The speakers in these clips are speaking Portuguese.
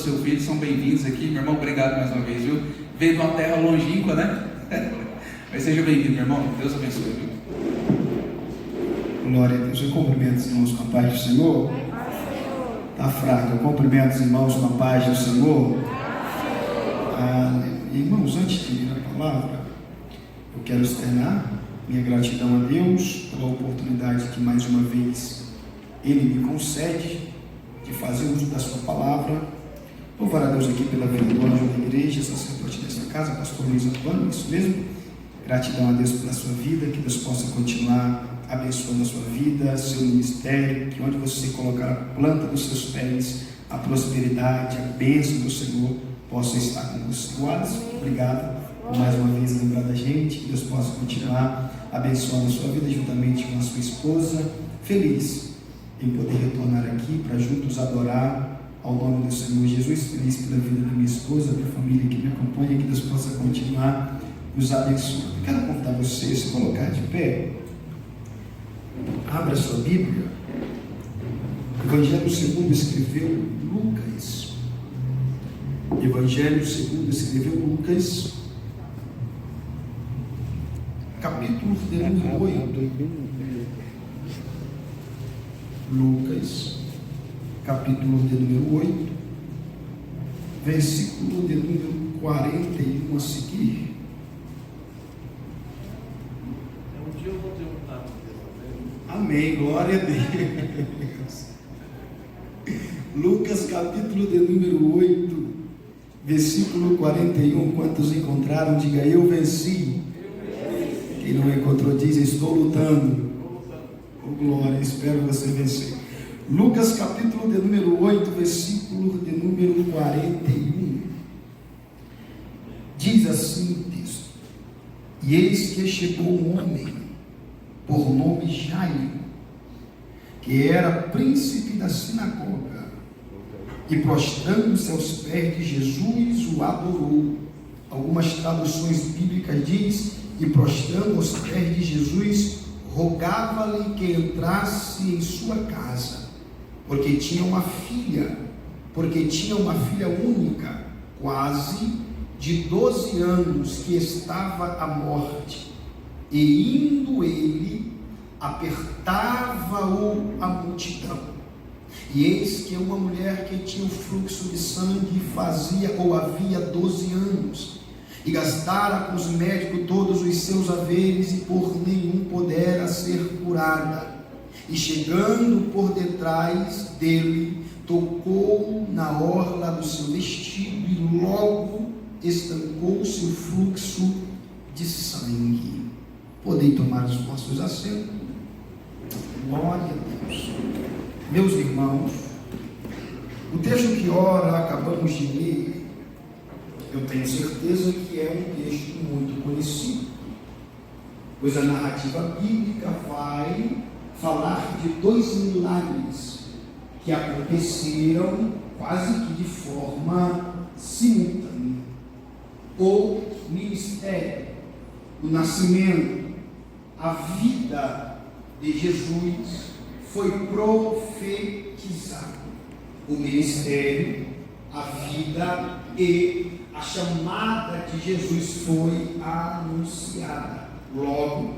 seu filho, são bem-vindos aqui. Meu irmão, obrigado mais uma vez, viu? Veio de uma terra longínqua, né? Mas seja bem-vindo, meu irmão. Deus abençoe, viu? Glória a Deus. Eu cumprimento os irmãos com a paz do Senhor. Está fraco. Eu cumprimento os irmãos com a paz do Senhor. Irmãos, antes de ler a palavra, eu quero externar minha gratidão a Deus pela oportunidade que mais uma vez Ele me concede de fazer uso da sua palavra. Louvar a Deus aqui pela vida do anjo da igreja, sacerdote desta casa, pastor Luiz Antônio, isso mesmo. Gratidão a Deus pela sua vida, que Deus possa continuar abençoando a sua vida, seu ministério, que onde você colocar a planta dos seus pés, a prosperidade, a bênção do Senhor possa estar com você. Guardas, obrigado por mais uma vez lembrar da gente, que Deus possa continuar abençoando a sua vida juntamente com a sua esposa, feliz em poder retornar aqui para juntos adorar ao nome do Senhor Jesus, feliz pela vida da minha esposa, da família que me acompanha, que Deus possa continuar nos abençoando. Eu quero convidar você a se colocar de pé. Abra sua Bíblia. Evangelho segundo escreveu Lucas. Evangelho segundo escreveu Lucas, capítulo de número 8. Lucas, capítulo de número 8, versículo de número 41 a seguir. Um dia eu vou ter um tato. Amém, glória a Deus. Lucas, capítulo de número 8, versículo 41. Quantos encontraram? Diga: eu venci. Quem não encontrou diz: estou lutando. Oh, glória, espero você vencer. Lucas, capítulo de número 8, versículo de número 41. Diz assim o texto: e eis que chegou um homem por nome Jairo, que era príncipe da sinagoga, e prostrando-se aos pés de Jesus o adorou. Algumas traduções bíblicas diz: e prostrando aos pés de Jesus rogava-lhe que entrasse em sua casa, porque tinha uma filha única, quase de 12 anos, que estava à morte. E indo ele, apertava-o a multidão. E eis que uma mulher que tinha o fluxo de sangue havia 12 anos, e gastara com os médicos todos os seus haveres, e por nenhum pudera ser curada. E chegando por detrás dele, tocou na orla do seu vestido, e logo estancou-se o fluxo de sangue. Podem tomar os vossos assentos. Glória a Deus. Meus irmãos, o texto que ora acabamos de ler, eu tenho certeza que é um texto muito conhecido, pois a narrativa bíblica vai falar de 2 milagres que aconteceram quase que de forma simultânea. O ministério, o nascimento, a vida de Jesus foi profetizado. O ministério, a vida e a chamada de Jesus foi anunciada. Logo,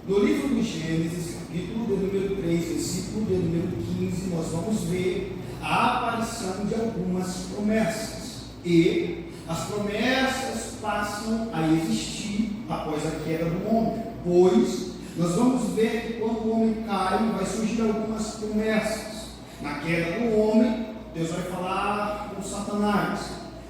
no livro de Gênesis, capítulo de número 3, versículo de número 15, nós vamos ver a aparição de algumas promessas. E as promessas passam a existir após a queda do homem, pois nós vamos ver que quando o homem cai, vai surgir algumas promessas. Na queda do homem, Deus vai falar com Satanás.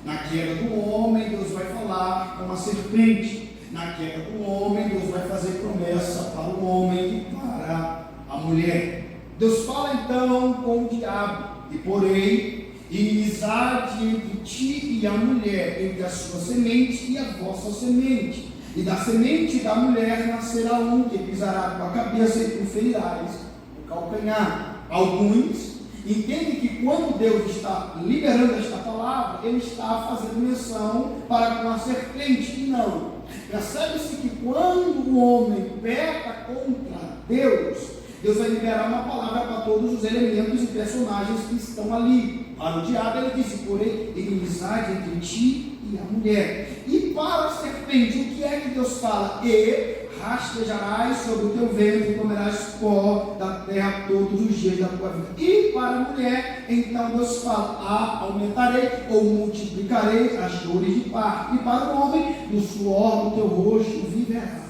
Na queda do homem, Deus vai falar com a serpente. Na queda do homem, Deus vai fazer promessa para o homem e para a mulher. Deus fala então com o diabo: e porém inimizade entre ti e a mulher, entre a sua semente e a vossa semente. E da semente da mulher nascerá um que pisará a tua cabeça, e tu ferirás o calcanhar. Alguns entendem que quando Deus está liberando esta palavra, Ele está fazendo menção para com a serpente, e não. Percebe-se que quando o homem peca contra Deus, Deus vai liberar uma palavra para todos os elementos e personagens que estão ali. Para o diabo ele disse: porém, inimizade entre ti e a mulher. E para a serpente, o que é que Deus fala? E rastejarás sobre o teu ventre e comerás pó da terra todos os dias da tua vida. E para a mulher, então Deus fala: aumentarei ou multiplicarei as dores de parto. E para o homem, do suor do teu rosto viverás.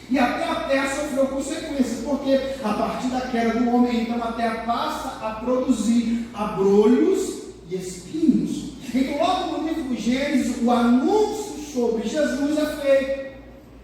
E até a terra sofreu consequências, porque a partir da queda do homem, então a terra passa a produzir abrolhos e espinhos. Então, logo no livro de Gênesis, o anúncio sobre Jesus é feito.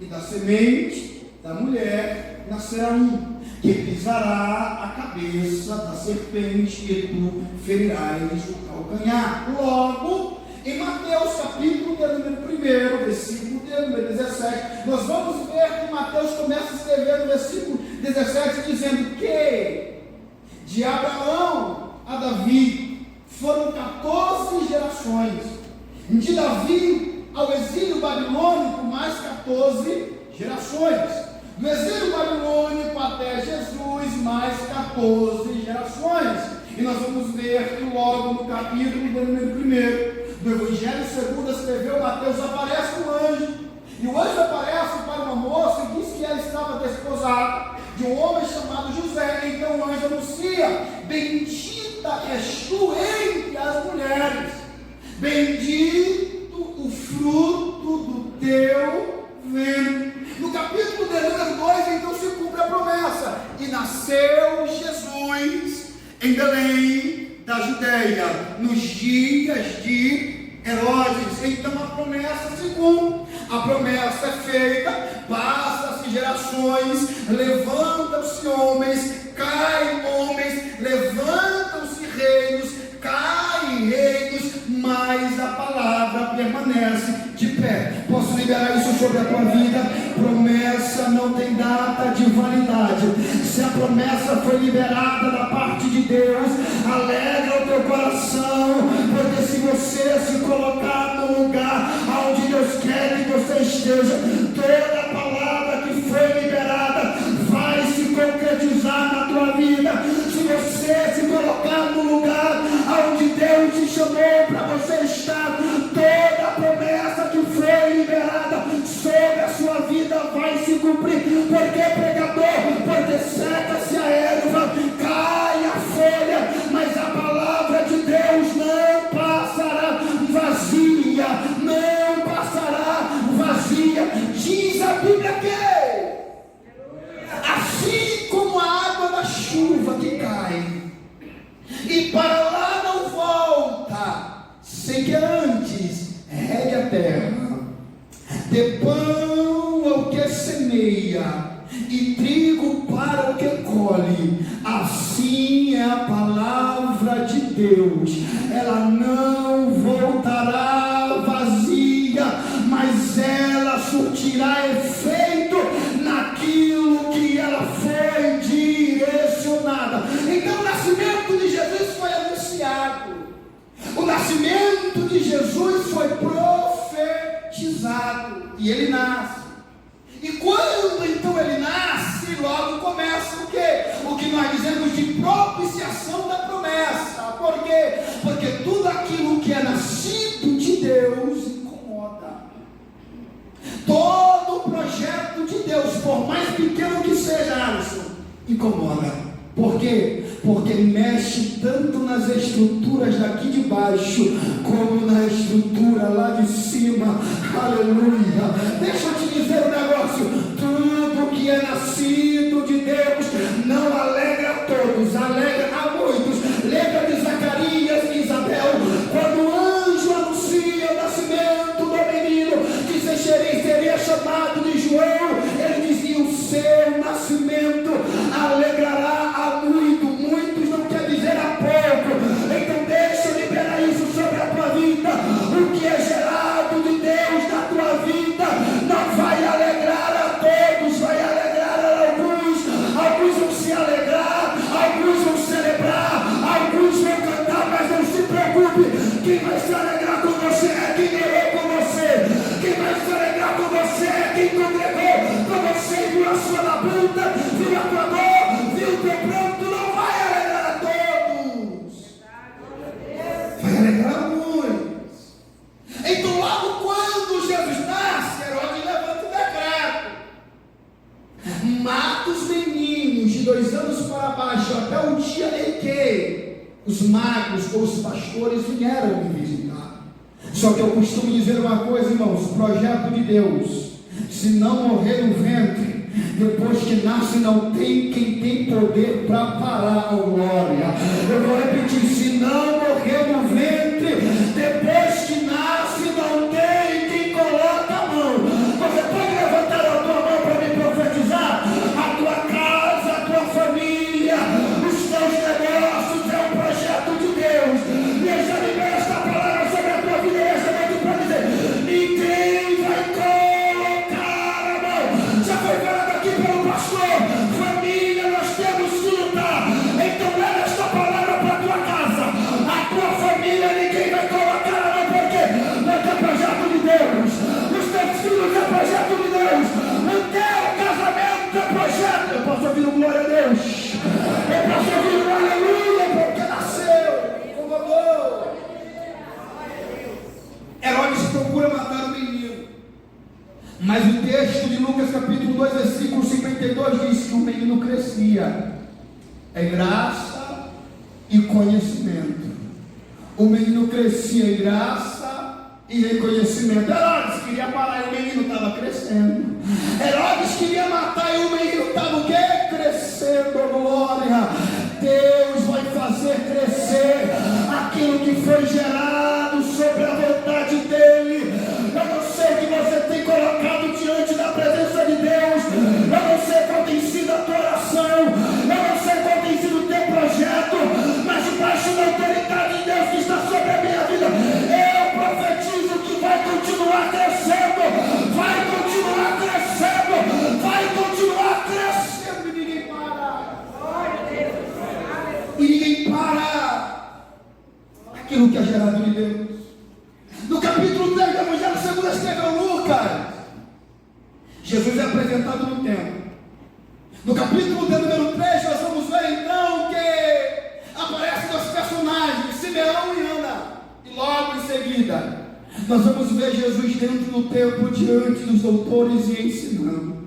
E da semente da mulher nascerá um, que pisará a cabeça da serpente, e tu ferirás o calcanhar. Logo, em Mateus capítulo de número 1, versículo de número 17, nós vamos ver que Mateus começa a escrever no versículo 17, dizendo que de Abraão a Davi foram 14 gerações, de Davi ao exílio babilônico mais 14 gerações, do exílio babilônico até Jesus mais 14 gerações. E nós vamos ver que logo no capítulo de número 1 do Evangelho segundo escreveu Mateus, aparece um anjo, e o anjo aparece para uma moça e diz que ela estava desposada de um homem chamado José. Então o anjo anuncia: bendita és tu entre as mulheres, bendito o fruto do teu ventre. No capítulo de número 2, então se cumpre a promessa: e nasceu Jesus em Belém da Judeia, nos dias de Herodes. Então a promessa se cumpre, a promessa é feita, passa-se gerações, levantam-se homens, caem homens, levantam-se reinos, caem reinos, mas a palavra permanece de pé. Posso liberar isso sobre a tua vida? Promessa não tem data de validade. Se a promessa foi liberada da parte de Deus, alegra o teu coração, porque se você se colocar no lugar onde Deus quer que você esteja, toda a palavra que foi liberada vai se concretizar na tua vida. Se você se colocar no lugar onde Deus te chamou para você estar, toda a promessa que foi liberada sobre a sua vida vai se cumprir. Porque, pregador, porque seca-se a erva, cai a folha, mas a palavra de Deus não passará vazia, não passará vazia. Diz a Bíblia que assim como a água da chuva que cai e para lá não volta, sem que antes regue a terra, dê pão ao que semeia e trigo para o que colhe, assim é a palavra de Deus. Ela não voltará vazia, mas ela surtirá efeito naquilo que ela foi direcionada. Então o nascimento de Jesus foi anunciado, o nascimento de Jesus foi profetizado, e ele nasce. E quando então ele nasce, logo começa o quê? O que nós dizemos de propiciação da promessa. Por quê? Porque tudo aquilo que é nascido de Deus incomoda. Todo o projeto de Deus, por mais pequeno que seja, Alisson, incomoda. Por quê? Porque mexe tanto nas estruturas daqui de baixo, como na estrutura lá de cima. Aleluia! Deixa eu te dizer um negócio: tudo que é nascido de Deus não alegra a todos, alegra a muitos. Lembra de Zacarias e Isabel, quando o anjo anuncia o nascimento do menino, que seria chamado de João, ele dizia: o seu nascimento alegrará a muitos. Muitos não quer dizer a pouco. Então deixa eu liberar isso sobre a tua vida. O que é gerado de Deus na tua vida não vai alegrar a todos, vai alegrar a alguns. Alguns vão se alegrar, alguns vão celebrar, alguns vão cantar, mas não se preocupe. Quem vai se alegrar com você é quem orou com você. Quem vai se alegrar com você é quem congregou com você e viu a sua labuta, viu a tua dor, viu o teu pranto. Não vai alegrar a todos, vai alegrar a muitos. me visitar. Só que eu costumo dizer uma coisa, irmãos: o projeto de Deus, se não morrer no ventre, depois que nasce não tem quem tem poder para parar a glória. Eu vou repetir: se não morrer no ventre, depois que nasce não tem quem coloca a mão. Você pode levantar a tua mão para me profetizar? A tua casa, a tua família, os teus negócios é um projeto de Deus. E eu já liberei esta palavra sobre a tua vida esta noite para dizer: ninguém vai colocar a mão. Já foi falado aqui pelo pastor: família, nós temos que lutar. Então leva esta palavra para a tua casa. A tua família, ninguém vai colocar a mão, porque é projeto de Deus. Os teus filhos é projeto de Deus. O teu casamento é projeto. Eu posso ouvir um glória a Deus. Eu posso ouvir um aleluia, porque nasceu. Por favor. Herodes procura matar o menino. Mas o texto de Lucas capítulo 2, versículo 52 diz que o menino crescia em graça e conhecimento. O menino crescia em graça e em conhecimento. Herodes queria parar e o menino estava crescendo. Herodes queria matar e o menino estava o quê? Crescendo, glória. Deus vai fazer crescer aquilo que foi gerado sobre a vontade dele. Eu não sei o que você tem colocado diante da presença de Deus. Eu não sei qual tem sido a tua oração. Eu não sei qual tem sido o teu projeto. Mas debaixo da autoridade de Deus que está sobre a minha vida, eu profetizo que vai continuar crescendo. Vai continuar crescendo. Vai continuar crescendo. E ninguém para. E ninguém para. Aquilo que é gerado de Deus. No capítulo 3 do Evangelho segundo escreveu Lucas, Jesus é apresentado no templo. No capítulo de número 3 nós vamos ver então que aparecem dois personagens, Simeão e Ana. E logo em seguida nós vamos ver Jesus dentro do templo, diante dos doutores e ensinando.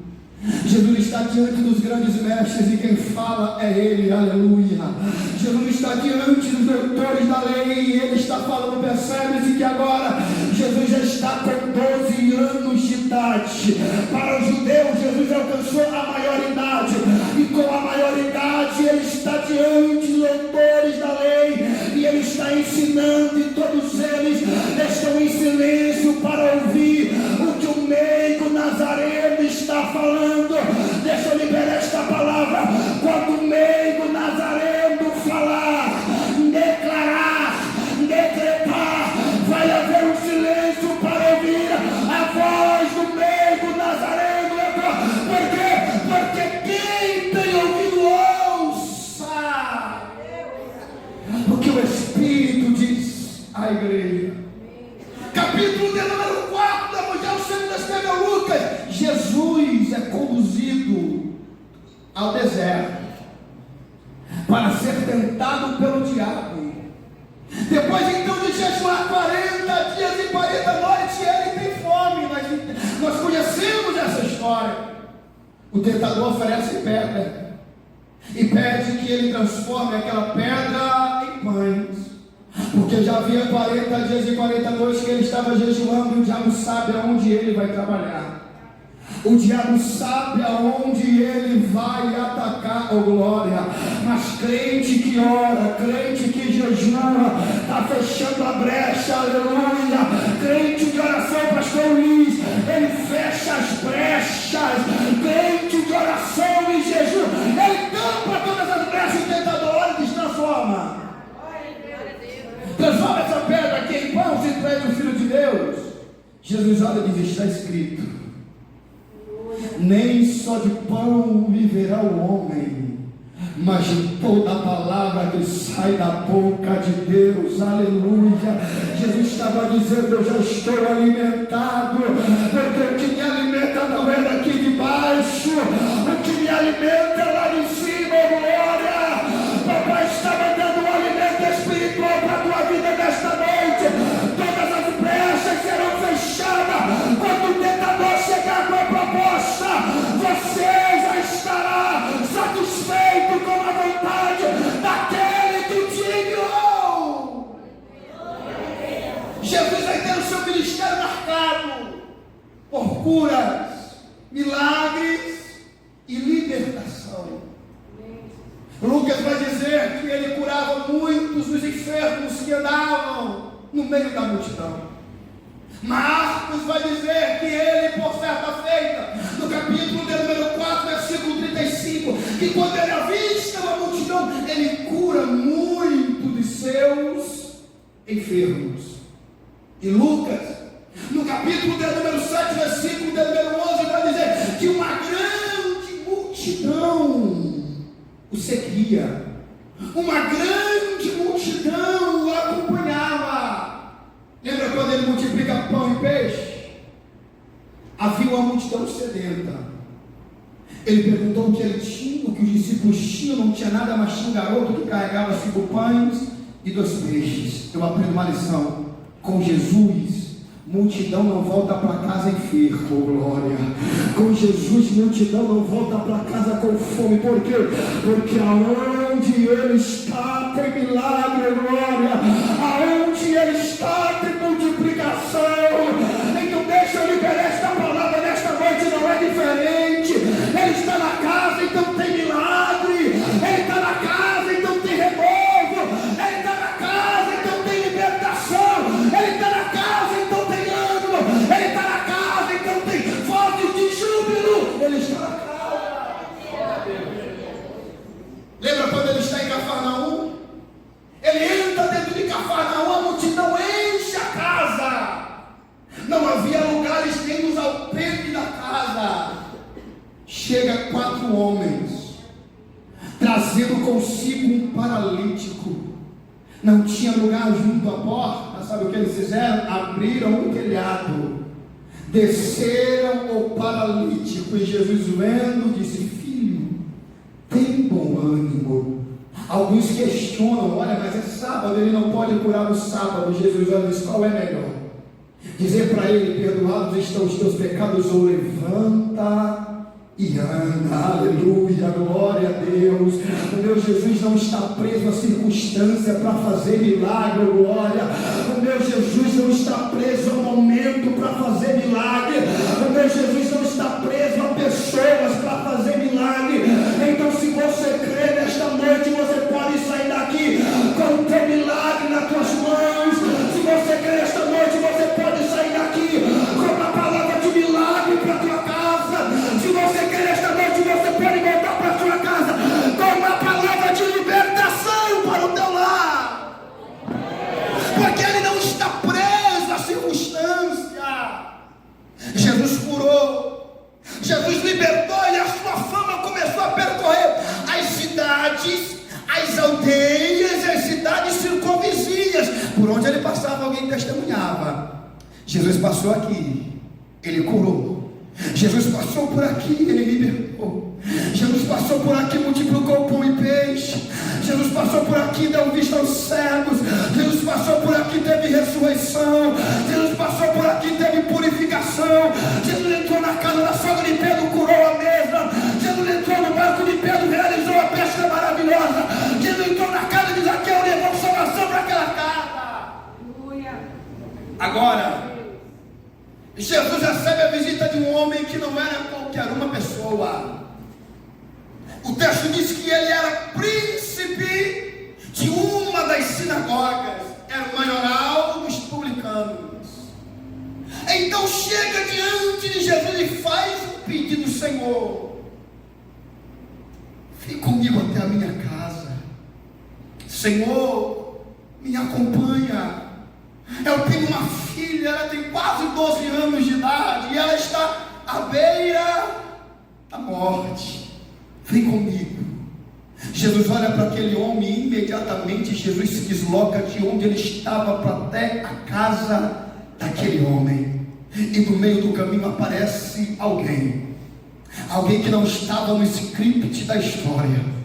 Jesus está diante dos grandes mestres e quem fala é Ele, aleluia. Jesus está diante dos doutores da lei e Ele está falando, percebe-se que agora Jesus já está com 12 anos de idade. Para os judeus, Jesus alcançou a maioridade e com a maioridade Ele está diante dos doutores da lei e Ele está ensinando e todos eles estão em silêncio para ouvir o que o meigo nazareno está falando. Deixa eu liberar esta palavra. Quando o meigo nazareno falar, declarar, decretar, vai haver um silêncio para ouvir a voz do meigo nazareno. Por quê? Porque quem tem ouvido ouça. Porque o Espírito diz à igreja. Capítulo de número 4 do Evangelho segundo escreveu Lucas. Jesus é conduzido ao deserto para ser tentado pelo diabo. Depois então de jejuar 40 dias e 40 noites, ele tem fome. Nós conhecemos essa história. O tentador oferece pedra e pede que ele transforme aquela pedra em pães. Porque já havia 40 dias e 40 noites que ele estava jejuando e o diabo sabe aonde ele vai trabalhar. O diabo sabe aonde ele vai atacar, oh glória. Mas crente que ora, crente que jejua, está fechando a brecha, aleluia. Crente de oração, pastor Luiz, ele fecha as brechas. Crente de oração e jejum, ele tampa todas as brechas. O tentador e transforma. Transforma essa pedra aqui em pão, se tu és o Filho de Deus. Jesus olha e diz: está escrito, nem só de pão viverá o homem, mas de toda a palavra que sai da boca de Deus, aleluia. Jesus estava dizendo: eu já estou alimentado, porque o que me alimenta não é daqui de baixo, o que me alimenta é lá de cima, glória. Papai está mandando um alimento espiritual para a tua vida nesta noite. Todas as brechas serão fechadas. Quando o tentador chegar com a proposta, você já estará satisfeito com a vontade daquele que te enviou. Jesus vai ter o seu ministério marcado por curas, milagres e libertação. Lucas vai dizer que ele curava muitos dos enfermos que andavam no meio da multidão. Marcos vai dizer que ele, por certa feita, no capítulo de número 4, versículo 35, que quando ele avista uma multidão, ele cura muito dos seus enfermos. E Lucas, no capítulo de número 7, versículo de número 11, vai dizer que uma grande multidão o seguia, uma grande multidão o acompanhava. Lembra quando ele multiplica pão e peixe? Havia uma multidão sedenta. Ele perguntou o que ele tinha, o que os discípulos tinham, não tinha nada, mas tinha um garoto que carregava 5 pães e 2 peixes. Eu aprendo uma lição: com Jesus, multidão não volta para casa enferma, glória. Com Jesus, multidão não volta para casa com fome. Por quê? Porque aonde ele está tem milagre, glória. Aonde ele está tem multiplicação. Então deixa eu liberar esta palavra nesta noite, não é diferente. Ele está na casa, então tem milagre. Ele está na casa, então tem renovo. Ele está na casa, então tem libertação. Ele está na casa, então tem ânimo. Ele está na casa, então tem votos de júbilo. Ele está na casa. Lembra quando ele está em Cafarnaum? Ele entra dentro de Cafarnaum, a multidão enche a casa. Não havia lugares nem nos alpendres da casa. Chega 4 homens, trazendo consigo um paralítico. Não tinha lugar junto à porta. Sabe o que eles fizeram? Abriram um telhado, desceram o paralítico, e Jesus, vendo, disse: filho, tem bom ânimo. Alguns questionam: olha, mas é sábado, ele não pode curar no sábado. Jesus olha e diz: qual é melhor? Dizer para ele: perdoados estão os teus pecados, ou levanta e anda. Aleluia, glória a Deus. O meu Jesus não está preso à circunstância para fazer milagre, glória. O meu Jesus não está preso ao momento para fazer milagre. O meu Jesus não está preso a pessoas para fazer milagre. Então, se você crê nesta noite, você pode sair daqui com o teu milagre nas tuas mãos. Se você crê nesta noite, você pode sair daqui com uma palavra de milagre para a tua casa. Se você crê nesta noite, você pode voltar para a tua casa com uma palavra de libertação para o teu lar. Porque ele não está preso à circunstância. Jesus curou, Jesus libertou, e a sua fama começou a percorrer as cidades, as aldeias, as cidades circunvizinhas. Por onde ele passava, alguém testemunhava: Jesus passou aqui, ele curou. Jesus passou por aqui, ele libertou. Jesus passou por aqui, multiplicou pão e peixe. Jesus passou por aqui, deu vista aos cegos. Jesus passou por aqui, teve ressurreição. Jesus passou por aqui, teve purificação. Jesus entrou na casa da sogra de Pedro, curou a mesa. Jesus entrou no barco de Pedro, realizou a pesca maravilhosa. Jesus entrou na casa de Zaqueu, levou salvação para aquela casa. Agora, Jesus recebe a visita de um homem que não era qualquer uma pessoa. O texto diz que ele era príncipe de uma das sinagogas, era o maioral dos publicanos. Então chega diante de Jesus e faz um pedido: Senhor, vem comigo até a minha casa. Senhor, me acompanha. Eu tenho uma filha, ela tem quase 12 anos de idade e ela está à beira da morte. Vem comigo. Jesus olha para aquele homem e imediatamente Jesus se desloca de onde ele estava para até a casa daquele homem. E no meio do caminho aparece alguém que não estava no script da história.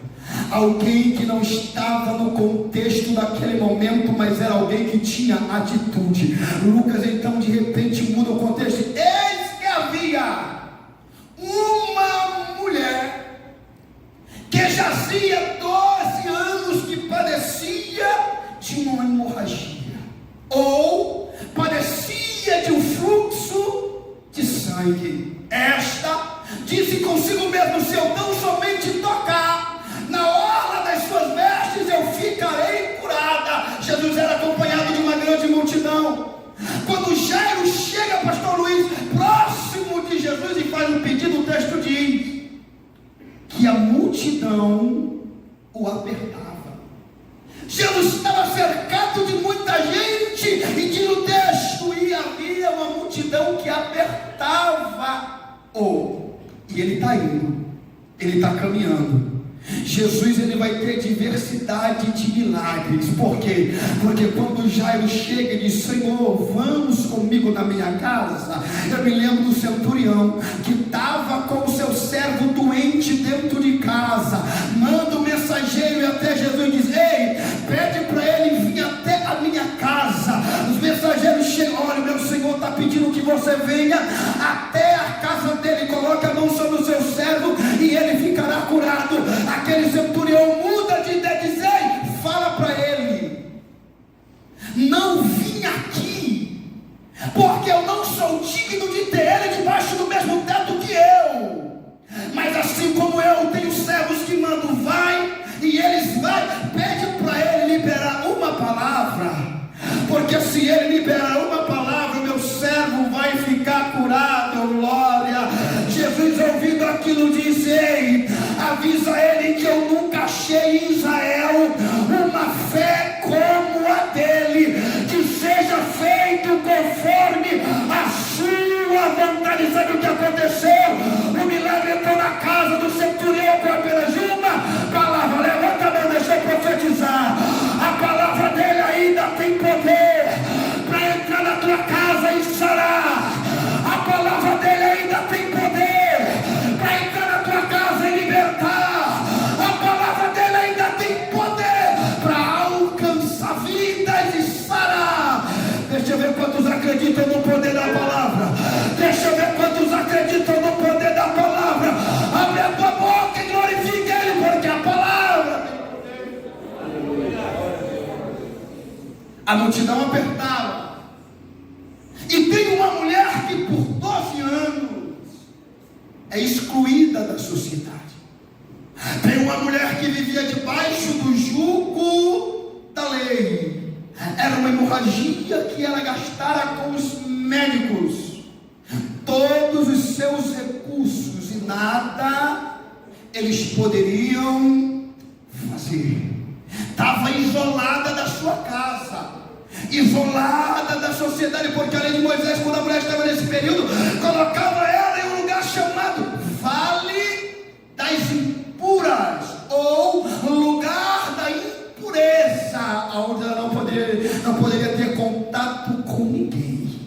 Alguém que não estava no contexto daquele momento, mas era alguém que tinha atitude. Lucas então de repente muda o contexto. Eis que havia uma mulher que jazia 12 anos, que padecia de uma hemorragia, ou sangue. Esta disse consigo mesmo: se eu tão somente tocar na orla das suas vestes, eu ficarei curada. Jesus era acompanhado de uma grande multidão. Quando Jairo chega, pastor Luiz, próximo de Jesus, e faz um pedido, o texto diz que a multidão o apertava. Jesus estava cercado de muita gente, e diz o texto, e havia uma multidão que apertava. E ele está indo, ele está caminhando. Jesus, ele vai ter diversidade de milagres. Por quê? Porque quando Jairo chega e diz: Senhor, vamos comigo na minha casa. Eu me lembro do centurião que estava com o seu servo doente dentro de casa. Manda o mensageiro e até Jesus diz: ei, pede para ele vir até a minha casa. Os mensageiros chegam: olha, meu Senhor está pedindo que você venha até a casa dele, coloque a mão sobre o seu servo e ele ficará curado. Aquele centurião muda de ideia e diz: ei, fala para ele, não vim aqui porque eu não sou digno de ter ele debaixo do mesmo teto que eu, mas assim como eu tenho servos que mandam, vai, e eles vai, pede para ele liberar uma palavra, porque se ele liberar uma palavra, o meu servo vai ficar curado. Glória. Jesus, ouvindo aquilo, disse: ei, avisa ele que eu nunca achei em Israel uma fé como a dele, que seja feito conforme a sua vontade. Sabe o que aconteceu? O milagre entrou na casa do centurião com apenas uma palavra. Levanta a mão, deixa eu profetizar. A palavra dele ainda tem poder para entrar na tua casa e sarar. A palavra dele ainda tem poder para entrar na tua casa e libertar. A palavra dele ainda tem poder para alcançar vidas e sarar. Deixa eu ver quantos acreditam no poder da palavra. Deixa eu ver quantos acreditam no poder da palavra. Abre a tua boca e glorifique ele, porque a palavra tem poder. A multidão apertava. E tem uma mulher que por 12 anos é excluída da sociedade. Tem uma mulher que vivia debaixo do jugo da lei. Era uma hemorragia que ela gastara com os médicos todos os seus recursos, e nada eles poderiam fazer. Estava isolada da sua casa, isolada da sociedade, porque a lei de Moisés, quando a mulher estava nesse período, colocava ela em um lugar chamado Vale das Impuras, ou lugar da impureza, onde ela não poderia ter contato com ninguém,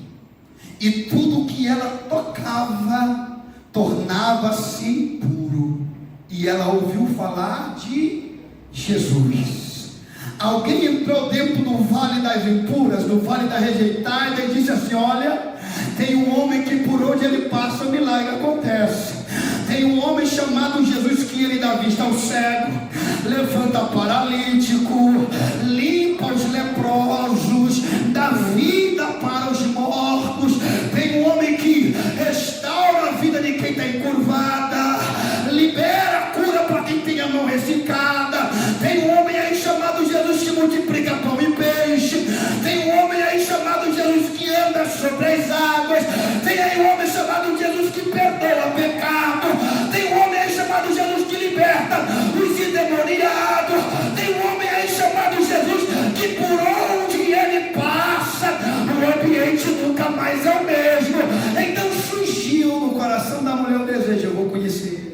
e tudo que ela tocava tornava-se impuro. E ela ouviu falar de Jesus. Alguém entrou dentro do Vale das Impuras, do Vale da Rejeitada, e disse assim: olha, tem um homem que por onde ele passa o milagre acontece. Tem um homem chamado Jesus que ele dá vista ao cego, levanta paralítico, limpa os leprosos, dá vida para os mortos. Tem um homem que restaura a vida de quem está encurvada, libera a cura para quem tem a mão ressecada. Tem um homem aí chamado Jesus que multiplica pão e peixe. Tem um homem aí chamado Jesus que anda sobre as águas. Tem aí um homem chamado Jesus que perdoa pecado. Tem um homem aí chamado Jesus que liberta os endemoniados. Tem um homem aí chamado Jesus que por onde ele passa, o ambiente nunca mais é o mesmo. Então surgiu no coração da mulher o desejo: eu vou conhecer ele.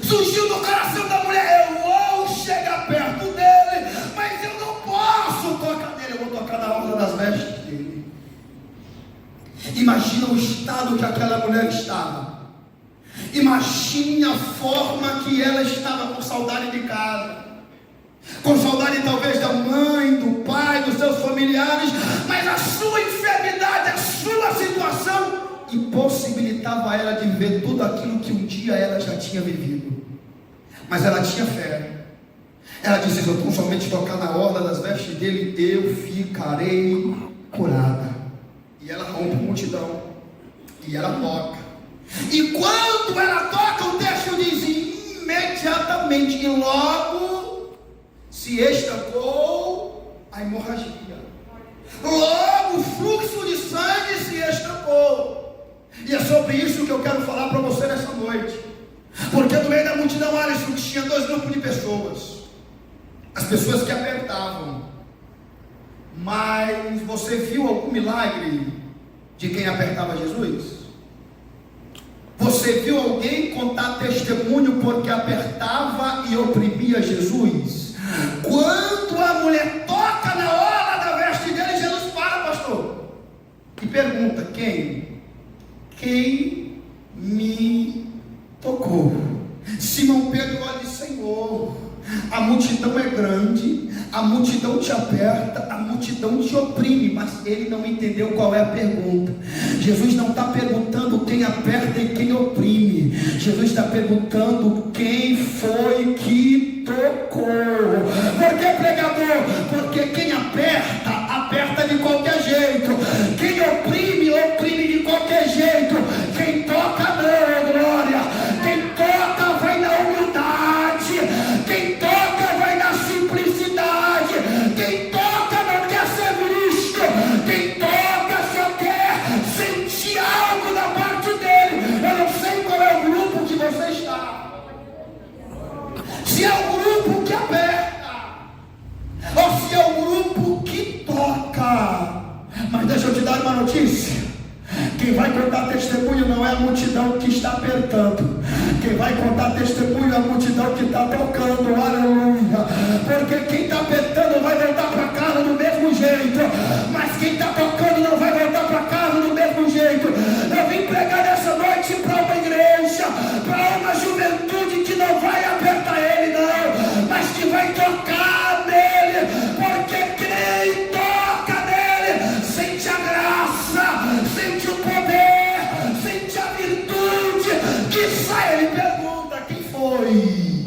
Surgiu no coração da mulher: eu vou chegar perto dele, mas eu não posso tocar nele, eu vou tocar na orla das vestes dele. Imagina o estado que aquela mulher estava. Imagine a forma que ela estava, com saudade de casa, com saudade talvez da mãe, do pai, dos seus familiares, mas a sua enfermidade, a sua situação impossibilitava ela de ver tudo aquilo que um dia ela já tinha vivido. Mas ela tinha fé. Ela disse: se eu tão somente tocar na orla das vestes dele, eu ficarei curada. E ela rompe a multidão. E ela toca. E quando ela toca, o texto diz imediatamente, e logo se estancou a hemorragia. Logo o fluxo de sangue se estancou. E é sobre isso que eu quero falar para você nessa noite. Porque no meio da multidão, Alisson, tinha dois grupos de pessoas. As pessoas que apertavam. Mas você viu algum milagre de quem apertava Jesus? Você viu alguém contar testemunho porque apertava e oprimia Jesus? Quando a mulher toca na orla da veste dele, Jesus para, pastor, e pergunta: quem me tocou? Simão Pedro olha: Senhor, a multidão é grande, a multidão te aperta, a multidão te oprime. Mas ele não entendeu qual é a pergunta. Jesus não está perguntando quem aperta e quem oprime. Jesus está perguntando quem foi que tocou. Por que, pregador? Porque quem aperta, aperta de qualquer jeito. Quem oprime, oprime de qualquer jeito. Quem toca não, glória. Quem toca vai na humildade. Quem toca vai na simplicidade. Quem toca não quer ser visto. Quem toca só quer sentir algo da parte dele. Eu não sei qual é o grupo que você está. Se é o grupo que aperta, ou se é o grupo que toca. Mas deixa eu te dar uma notícia. Quem vai contar testemunho não é a multidão que está apertando. Quem vai contar testemunho é a multidão que está tocando. Aleluia. Porque quem está apertando vai voltar para casa do mesmo jeito. Mas quem está tocando não vai voltar para casa do mesmo jeito. Eu vim pregar nessa noite para uma igreja, para uma juventude que não vai apertar ele não, mas que vai tocar nele. Porque quem toca nele sente a graça, sente o poder, sente a virtude que sai. Ele pergunta: quem foi?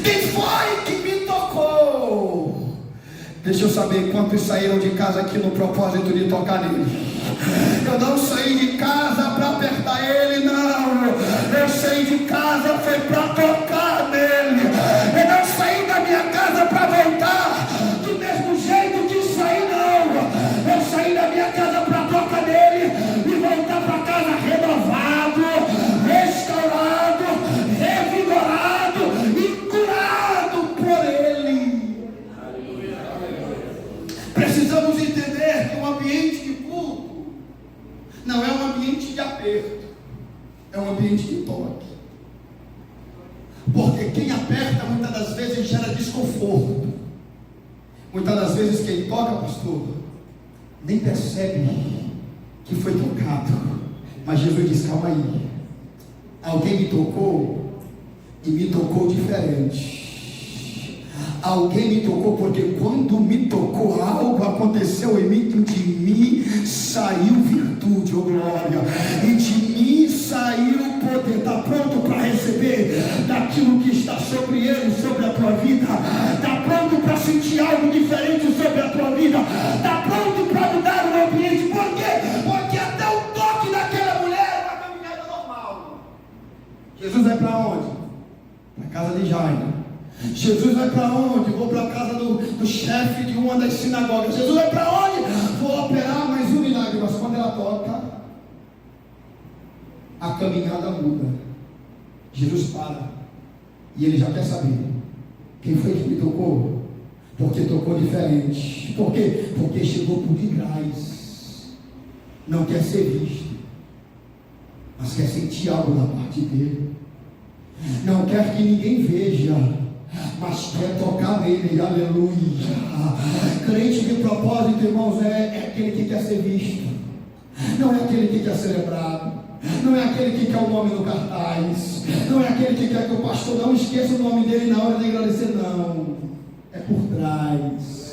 Quem foi que me tocou? Deixa eu saber quantos saíram de casa aqui no propósito de tocar nele. Eu não saí de casa para apertar ele, não. Eu saí de casa foi para tocar nele. Eu não saí da minha casa para voltar do mesmo jeito que saí, não. Eu saí da minha casa para tocar nele e voltar para casa renovado, restaurado, revigorado e curado por ele. Precisamos entender que o ambiente de culto não é um ambiente de aperto, é um ambiente de toque. Porque quem aperta muitas das vezes gera desconforto. Muitas das vezes quem toca, pastor, nem percebe que foi tocado. Mas Jesus diz: calma aí, alguém me tocou e me tocou diferente. Alguém me tocou, porque quando me tocou, algo aconteceu em mim, de mim saiu virtude, oh glória, e de mim saiu o poder. Está pronto para receber daquilo que está sobre ele, sobre a tua vida? Está pronto para sentir algo diferente sobre a tua vida? Está pronto para mudar o ambiente? Por quê? Porque até o toque daquela mulher é uma caminhada normal. Jesus vai para onde? Para a casa de Jairo. Jesus vai para onde? Vou para a casa do chefe de uma das sinagogas. Jesus vai para onde? Vou operar mais um milagre. Mas quando ela toca, a caminhada muda. Jesus para e ele já quer saber quem foi que me tocou. Porque tocou diferente. Por quê? Porque chegou por detrás. Não quer ser visto, mas quer sentir algo da parte dele. Não quer que ninguém veja, mas quer tocar nele. Aleluia. Crente de propósito, irmãos, é aquele que quer ser visto, não é aquele que quer ser lembrado, não é aquele que quer o nome no cartaz, não é aquele que quer que o pastor não esqueça o nome dele na hora de agradecer, não. É por trás.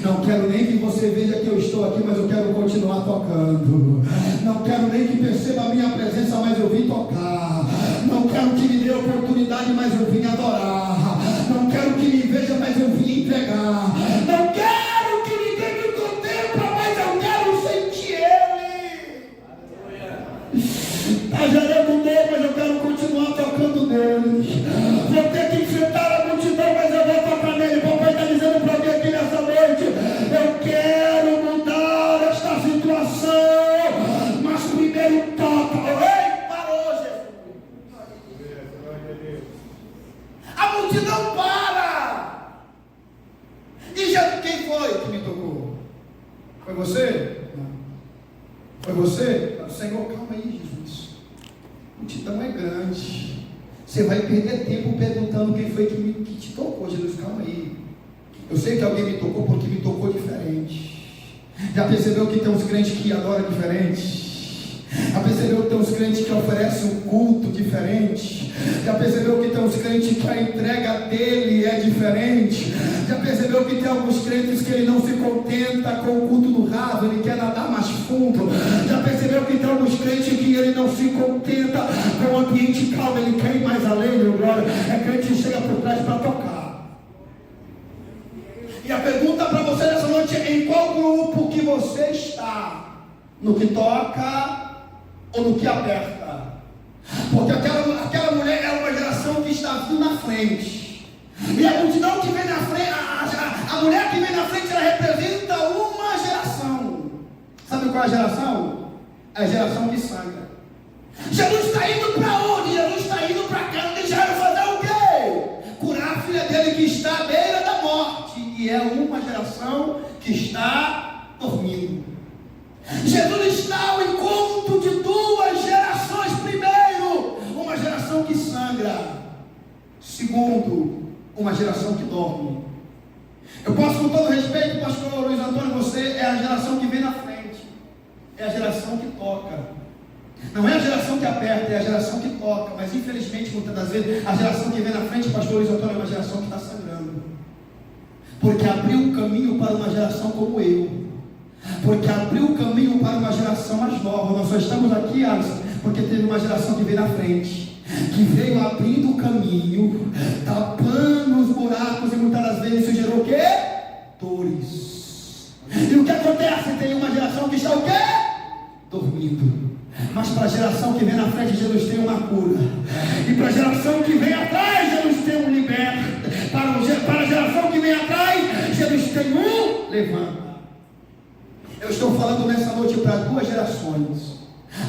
Não quero nem que você veja que eu estou aqui, mas eu quero continuar tocando. Não quero nem que perceba a minha presença, mas eu vim tocar. Não quero que me dê oportunidade, mas eu vim adorar. Não quero que me veja, mas eu vim entregar. Não quero que ninguém me contempla, mas eu quero sentir ele. Foi você? Não. Foi você? Senhor, calma aí, Jesus. A multidão é grande. Você vai perder tempo perguntando quem foi que te tocou. Jesus, calma aí. Eu sei que alguém me tocou porque me tocou diferente. Já percebeu que tem uns crentes que adoram diferente? Já percebeu que tem uns crentes que oferecem um culto diferente? Já percebeu que tem uns crentes que a entrega dele é diferente? Já percebeu que tem alguns crentes que ele não se contenta com o culto do rabo, ele quer nadar mais fundo? Já percebeu que tem alguns crentes que ele não se contenta com o ambiente calmo, ele quer ir mais além, meu glória? É crente que chega por trás para tocar. E a pergunta para você nessa noite é: em qual grupo que você está? No que toca ou no que aperta? Porque aquela mulher é uma geração que está vindo na frente, e a multidão que vem na frente, a mulher que vem na frente, ela representa uma geração. Sabe qual é a geração? É a geração que sangra. Jesus está indo para onde? Jesus está indo para casa de Jairo fazer o quê? Curar a filha dele que está à beira da morte. E é uma geração que está dormindo. Jesus está ao encontro de duas gerações. Primeiro, uma geração que sangra. Segundo, uma geração que dorme. Eu posso, com todo respeito, pastor Luiz Antônio, você é a geração que vem na frente. É a geração que toca. Não é a geração que aperta, é a geração que toca. Mas infelizmente, muitas das vezes, a geração que vem na frente, pastor Luiz Antônio, é uma geração que está sangrando. Porque abriu um caminho para uma geração como eu. Porque abriu o caminho para uma geração mais nova. Nós só estamos aqui, Alisson, porque teve uma geração que veio na frente, que veio abrindo o caminho, tapando os buracos, e muitas das vezes isso gerou o quê? Dores. E o que acontece? Tem uma geração que está o quê? Dormindo. Mas para a geração que vem na frente, Jesus tem uma cura. E para a geração que vem atrás, Jesus tem um liberta. Para a geração que vem atrás, Jesus tem um levanta. Eu estou falando nessa noite para duas gerações.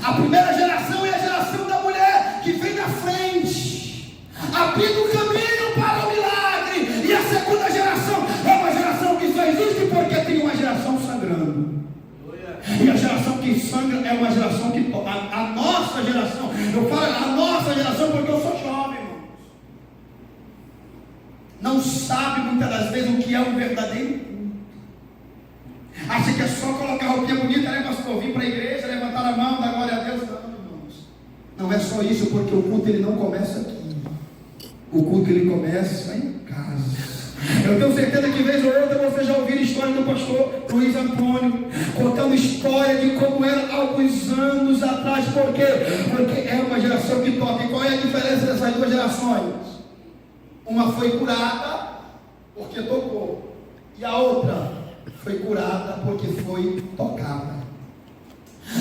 A primeira geração é a geração da mulher que vem na frente, abrindo o caminho para o milagre. E a segunda geração é uma geração que só existe porque tem uma geração sangrando. E a geração que sangra é uma geração que toca. A nossa geração, eu falo a nossa geração porque eu sou jovem, irmãos. Não sabe muitas das vezes o que é um verdadeiro culto. Acha que é só colocar roupinha bonita, né, pastor? Vir para a igreja, levantar a mão, dar glória a Deus. Não, irmãos. Não é só isso, porque o culto ele não começa aqui. O culto ele começa em casa. Eu tenho certeza que vez ou outra você já ouviu a história do pastor Luiz Antônio, contando história de como era há alguns anos atrás. Por quê? Porque é uma geração que toca. E qual é a diferença dessas duas gerações? Uma foi curada porque tocou, e a outra foi curada porque foi tocada.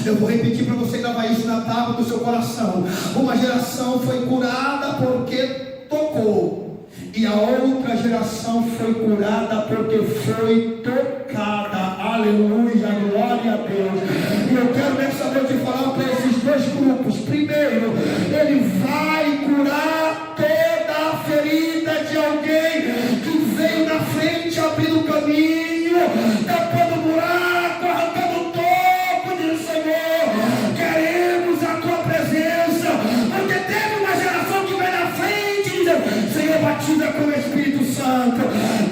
Eu vou repetir para você gravar isso na tábua do seu coração. Uma geração foi curada porque tocou, e a outra geração foi curada porque foi tocada. Aleluia, glória a Deus. E eu quero nessa noite falar para esses dois grupos. Primeiro, ele vai curar toda a ferida de alguém que veio na frente abrindo o caminho, tapando buraco, arrancando o topo, diz o Senhor. Queremos a tua presença, porque teve uma geração que vem na frente e diz: Senhor, batida com o Espírito Santo.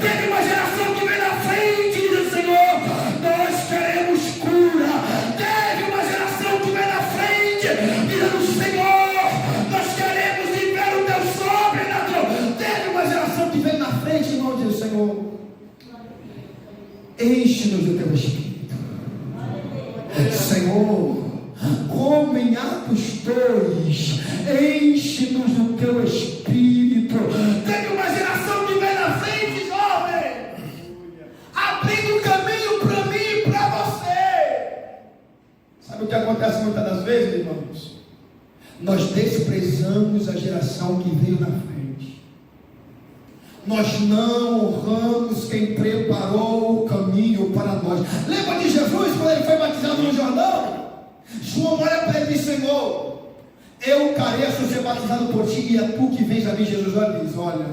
Teve uma geração que vem na frente e diz: Senhor, nós queremos cura. Teve uma geração que vem na frente dizendo: Senhor, nós queremos viver o teu sobrenatural. Teve uma geração que vem na frente, irmão, diz o Senhor: enche-nos do teu Espírito. Senhor, como em Atos 2, enche-nos do teu Espírito. Teve uma geração que vem na frente, jovem, abrindo o caminho para mim e para você. Sabe o que acontece muitas das vezes, irmãos? Nós desprezamos a geração que veio na frente. Nós não honramos quem preparou o caminho para nós. Lembra de Jesus quando ele foi batizado no Jordão? João olha para ele e diz: Senhor, eu careço ser batizado por ti, e é tu que vens a mim. Jesus diz: olha,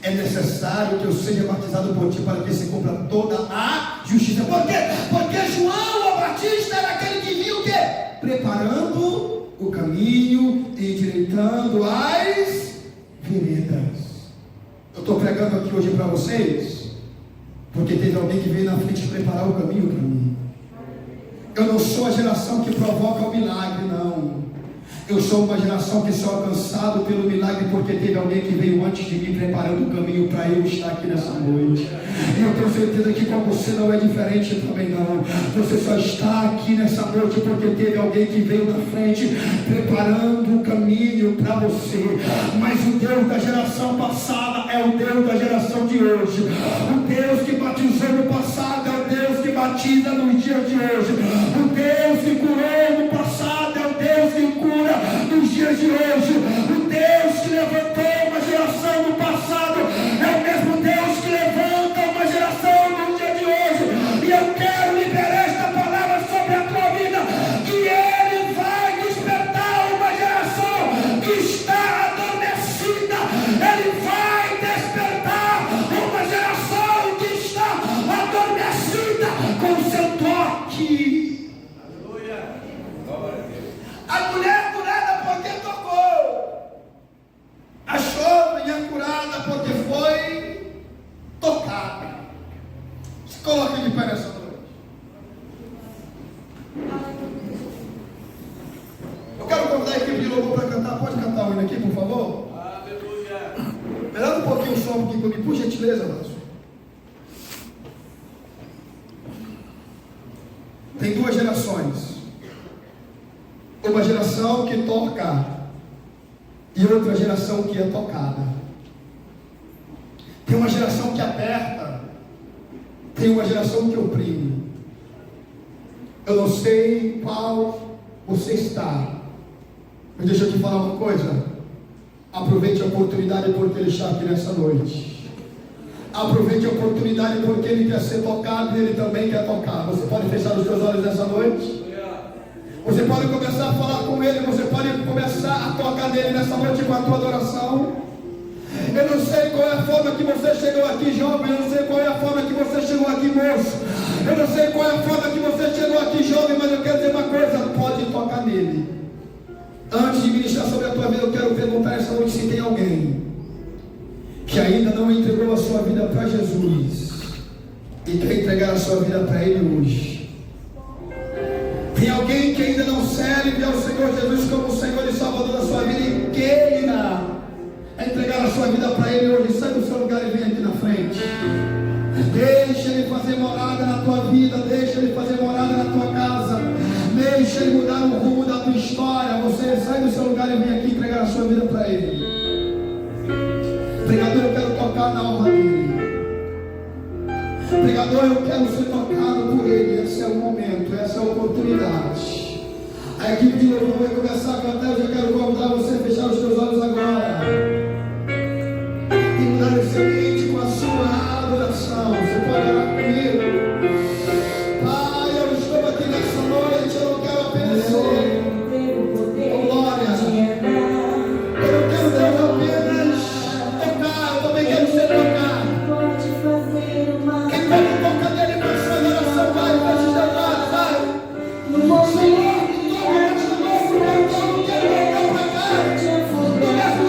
é necessário que eu seja batizado por ti para que se cumpra toda a justiça. Por quê? Porque visitando as veredas. Eu estou pregando aqui hoje para vocês, porque teve alguém que veio na frente preparar o caminho para mim. Eu não sou a geração que provoca o milagre, não. Eu sou uma geração que sou alcançado pelo milagre, porque teve alguém que veio antes de mim preparando o caminho para eu estar aqui nessa noite. E eu tenho certeza que com você não é diferente também não. Você só está aqui nessa noite porque teve alguém que veio na frente preparando o caminho para você. Mas o Deus da geração passada é o Deus da geração de hoje. O Deus que batizou no passado é o Deus que batiza nos dias de hoje. O Deus que curou no passado é o Deus que cura nos dias de hoje. O Deus que levantou uma geração no passado é o mesmo Deus que levanta uma geração no dia de hoje. E eu quero liberar esta palavra sobre a tua vida, que Ele vai despertar uma geração que está adormecida. Ele vai despertar uma geração que está adormecida com o seu toque. A mulher curada porque tocou. A jovem é curada porque foi tocada. Se coloque de pé nessa noite. Eu quero convidar a equipe de louvor para cantar. Pode cantar o hino aqui, por favor? Aleluia. Melhora um pouquinho o som aqui comigo, por gentileza, Lázaro. Tem duas gerações. Uma geração que toca e outra geração que é tocada. Tem uma geração que aperta, tem uma geração que oprime. Eu não sei qual você está, mas deixa eu te falar uma coisa. Aproveite a oportunidade porque Ele está aqui nessa noite. Aproveite a oportunidade porque Ele quer ser tocado e Ele também quer tocar. Você pode fechar os seus olhos nessa noite? Você pode começar a falar com Ele, você pode começar a tocar nele nessa noite com a tua adoração. Eu não sei qual é a forma que você chegou aqui, jovem. Eu não sei qual é a forma que você chegou aqui, moço. Eu não sei qual é a forma que você chegou aqui, jovem, mas eu quero dizer uma coisa: pode tocar nele. Antes de ministrar sobre a tua vida, eu quero perguntar essa noite se tem alguém que ainda não entregou a sua vida para Jesus e quer entregar a sua vida para Ele hoje. Tem alguém que ainda não serve ao Senhor Jesus como o Senhor e Salvador da sua vida e queira entregar a sua vida para Ele hoje. Sai do seu lugar e vem aqui na frente. Deixa Ele fazer morada na tua vida. Deixa Ele fazer morada na tua casa. Deixa Ele mudar o rumo da tua história. Você sai do seu lugar e vem aqui entregar a sua vida para Ele. Pregador, eu quero tocar na honra dEle. Pregador, eu quero ser tocado por Ele. Esse é o momento, essa é a oportunidade. A equipe de louvor vai começar a cantar. Eu já quero convidar você a fechar os teus olhos agora e mudar esse ambiente com a sua adoração. Você pode orar comigo? Pai, eu estou aqui nessa noite. Eu não quero apenas ser glória. Eu não quero Deus apenas tocar. Eu também quero ser tocado. Quem pode tocar nele com a sua adoração, vai, feche os teus olhos, vai. Senhor, me toca nesta noite, eu não quero voltar para cá. Do mesmo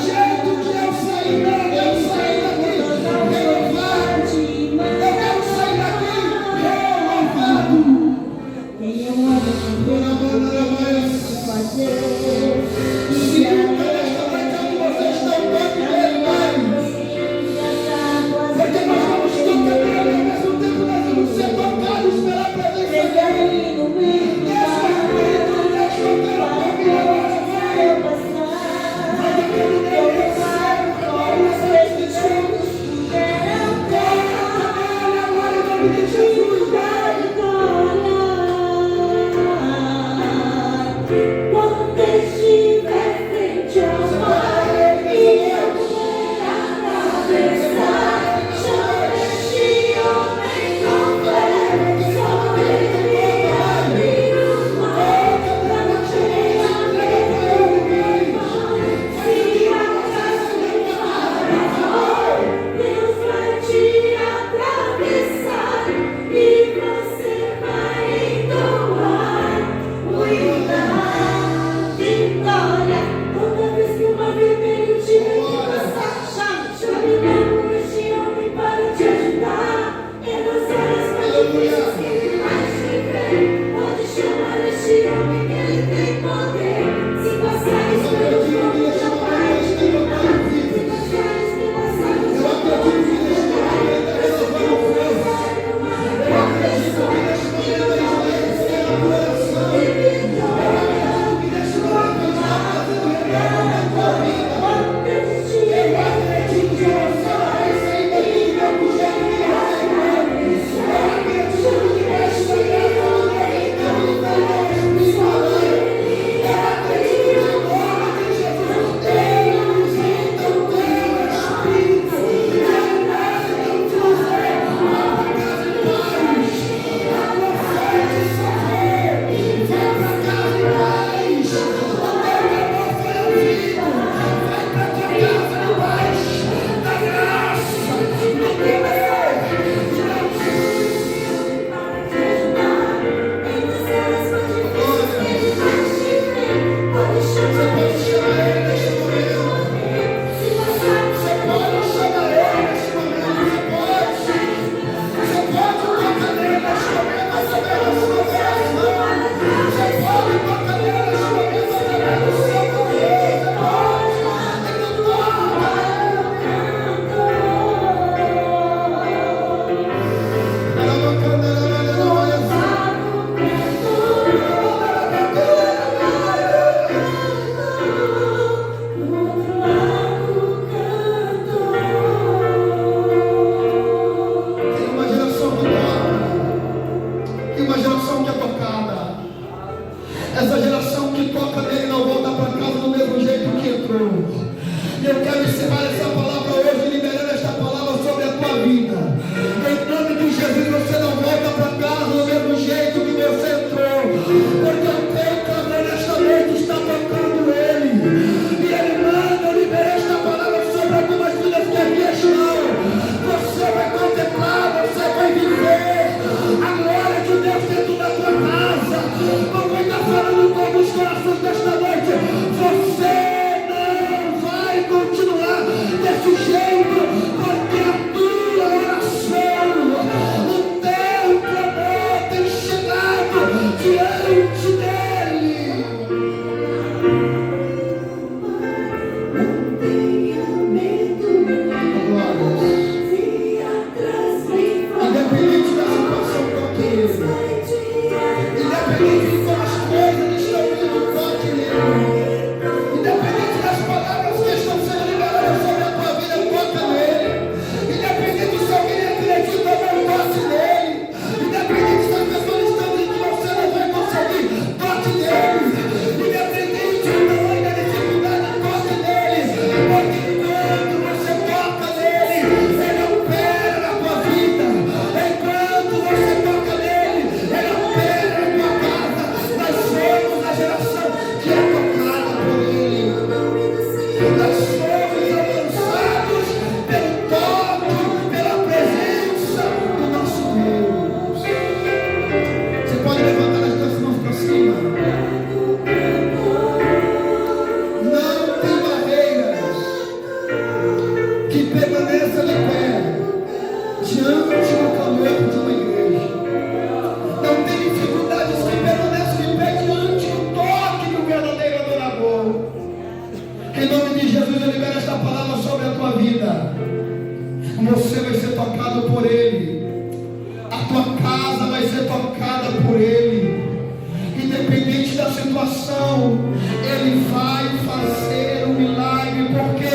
situação, Ele vai fazer um milagre. Por quê?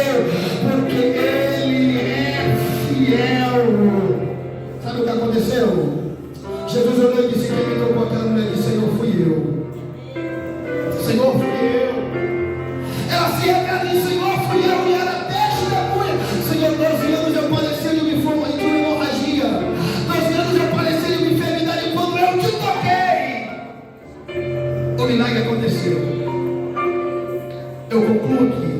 Porque Ele é fiel. Sabe o que aconteceu? Jesus olhou e disse: quem me tocou aquela mulher? Disse: Senhor, fui eu. Senhor, fui eu. Ela se revela e disse: Senhor, fui eu. E ela testemunha: Senhor, 12 anos eu padeci de uma hemorragia, 12 anos eu padeci de uma enfermidade, e quando eu te toquei, o milagre aconteceu. Eu concluo aqui.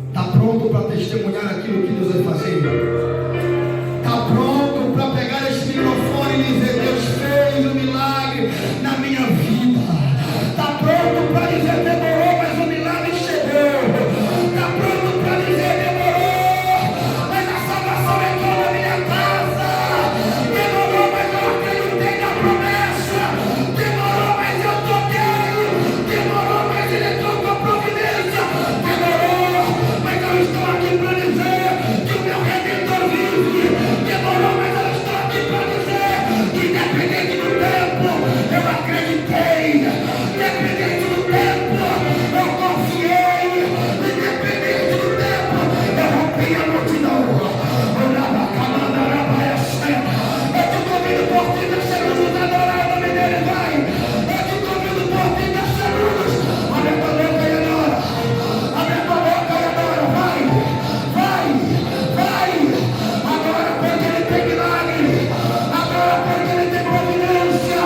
Está pronto para testemunhar aquilo que Deus vai fazer? Está pronto para pegar esse microfone e dizer: Deus fez um milagre na minha vida? Está pronto para dizer: demorou, mas o milagre chegou? Está pronto para dizer: demorou, mas a salvação entrou na minha casa? Demorou, mas eu acreditei na promessa? Demorou, mas eu toquei? Demorou, mas Ele entrou com a providência? Demorou, mas eu estou aqui para dizer que o meu Redentor vive. Demorou, mas eu estou aqui para dizer que, independente do tempo, eu acreditei. Independente do tempo, eu confiei. Independente do tempo, eu rompi a multidão. Eu te convido por 30 segundos a adorar o nome dele, vai. Eu te convido por 30 segundos. Abre a tua boca e adora. Abre a tua boca e adora, vai. Vai, vai. Agora porque Ele tem milagre. Agora porque Ele tem providência.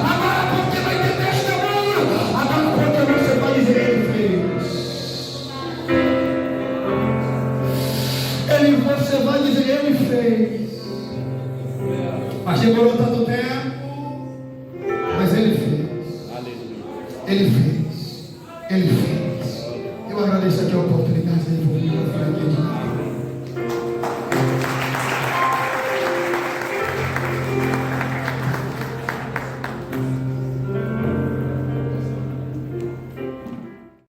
Agora porque vai ter testemunho. Agora porque você vai dizer: Ele fez. Você vai dizer: Ele fez. Mas demorou tanto tempo. Mas Ele fez. Ele fez. Ele fez. Eu agradeço aqui a oportunidade de ouvir a franquia de